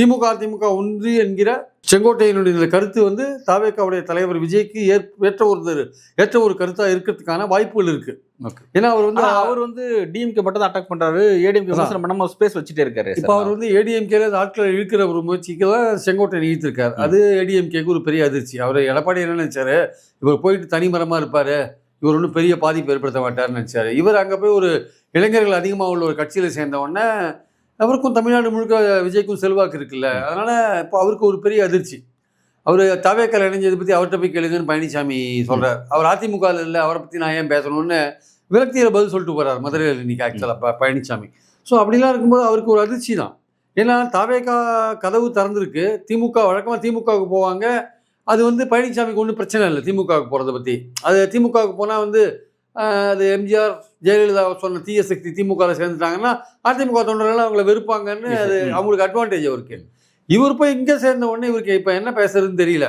திமுக அதிமுக ஒன்று என்கிற செங்கோட்டையனுடைய கருத்து வந்து தாவேக்காவுடைய தலைவர் விஜய்க்கு ஏற்ற ஒரு கருத்தா இருக்கிறதுக்கான வாய்ப்புகள் இருக்கு. ஏன்னா அவர் வந்து டிஎம்கே மட்டும் தான் அட்டாக் பண்றாரு, ஏடிஎம்கே விமர்சனம் பண்ணாம ஸ்பேஸ் வச்சுட்டே இருக்காரு. இப்போ அவர் வந்து ஏடிஎம்கேல ஆட்களை இழுக்கிற ஒரு முயற்சிக்கு தான் செங்கோட்டையன் இழுத்திருக்காரு. அது ஏடிஎம்கேக்கு ஒரு பெரிய அதிர்ச்சி. அவர் எடப்பாடி என்ன நினைச்சாரு, இவர் போயிட்டு தனிமரமா இருப்பாரு, இவர் ஒன்றும் பெரிய பாதிப்பு ஏற்படுத்த மாட்டாருன்னு நினைச்சாரு. இவர் அங்கே போய் ஒரு இளைஞர்கள் அதிகமாக உள்ள ஒரு கட்சியில் சேர்ந்த உடனே அவருக்கும் தமிழ்நாடு முழுக்க விஜய்க்கும் செல்வாக்கு இருக்குல்ல, அதனால இப்போ அவருக்கு ஒரு பெரிய அதிர்ச்சி. அவர் தவேக்கால இணைஞ்சதை பற்றி அவர்கிட்ட போய் கேளுங்கன்னு பழனிசாமி சொல்றாரு. அவர் அதிமுக இல்லை, அவரை பற்றி நான் ஏன் பேசணும்னு விரக்தியில் பதில் சொல்லிட்டு போறாரு மதுரையில் இன்னைக்கு ஆக்சுவலாக பழனிசாமி. ஸோ அப்படிலாம் இருக்கும்போது அவருக்கு ஒரு அதிர்ச்சி தான். ஏன்னா தாவேக்கா கதவு திறந்துருக்கு. திமுக வழக்கமாக திமுகவுக்கு போவாங்க. அது வந்து பழனிசாமிக்கு ஒன்றும் பிரச்சனை இல்லை திமுகவுக்கு போகிறத பற்றி. அது திமுகவுக்கு போனால் வந்து அது எம்ஜிஆர் ஜெயலலிதா சொன்ன தீய சக்தி திமுகவில் சேர்ந்துட்டாங்கன்னா அதிமுக தொண்டர்கள் அவங்களை வெறுப்பாங்கன்னு அது அவங்களுக்கு அட்வான்டேஜ் அவருக்கு. இவர் போய் இங்கே சேர்ந்த உடனே இவருக்கு இப்போ என்ன பேசுறதுன்னு தெரியல.